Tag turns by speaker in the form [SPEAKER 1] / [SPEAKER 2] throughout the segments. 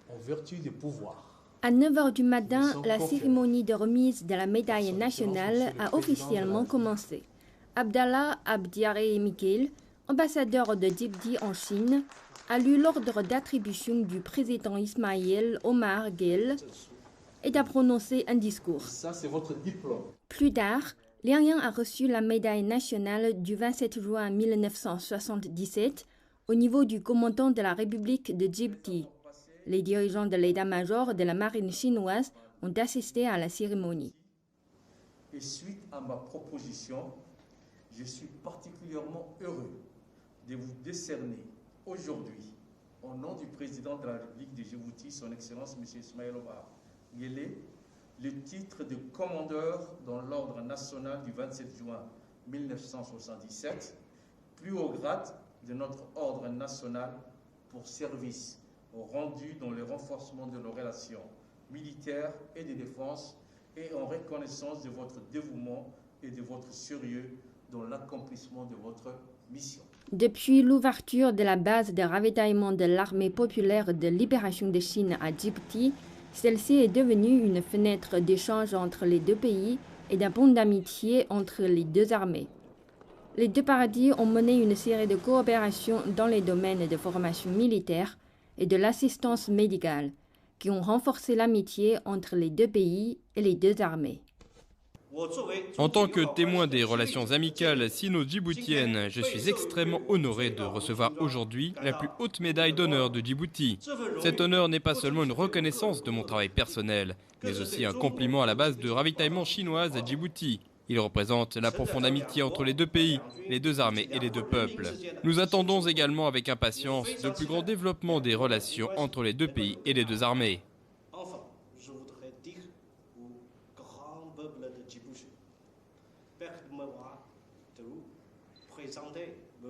[SPEAKER 1] en vertu des pouvoirs.
[SPEAKER 2] À 9 h du matin, la cérémonie de remise de la médaille nationale a officiellement commencé. Abdallah Abdiaré Mikhail, ambassadeur de Djibouti en Chine, a lu l'ordre d'attribution du président Ismaël Omar Guelleh et a prononcé un discours.
[SPEAKER 1] Ça, c'est votre diplôme.
[SPEAKER 2] Plus tard, Liang Yang a reçu la médaille nationale du 27 juin 1977 au niveau du commandant de la République de Djibouti. Les dirigeants de l'état-major de la marine chinoise ont assisté à la cérémonie.
[SPEAKER 1] Et suite à ma proposition, je suis particulièrement heureux de vous décerner aujourd'hui, au nom du président de la République de Djibouti, son Excellence M. Ismaël Omar Guelleh, le titre de commandeur dans l'ordre national du 27 juin 1977, plus haut grade de notre ordre national pour service rendu dans le renforcement de nos relations militaires et de défense et en reconnaissance de votre dévouement et de votre sérieux dans l'accomplissement de votre mission.
[SPEAKER 2] Depuis l'ouverture de la base de ravitaillement de l'armée populaire de libération de Chine à Djibouti, celle-ci est devenue une fenêtre d'échange entre les deux pays et d'un pont d'amitié entre les deux armées. Les deux parties ont mené une série de coopérations dans les domaines de formation militaire et de l'assistance médicale, qui ont renforcé l'amitié entre les deux pays et les deux armées.
[SPEAKER 3] En tant que témoin des relations amicales sino-djiboutiennes, je suis extrêmement honoré de recevoir aujourd'hui la plus haute médaille d'honneur de Djibouti. Cet honneur n'est pas seulement une reconnaissance de mon travail personnel, mais aussi un compliment à la base de ravitaillement chinoise à Djibouti. Il représente la profonde amitié entre les deux pays, les deux armées et les deux peuples. Nous attendons également avec impatience de plus grands développements des relations entre les deux pays et les deux armées.
[SPEAKER 4] Enfin, je voudrais dire au grand peuple de Djibouti, permettez-moi de vous présenter mes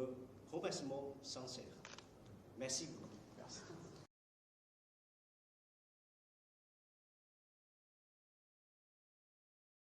[SPEAKER 4] remerciements sincères. Merci beaucoup. Merci.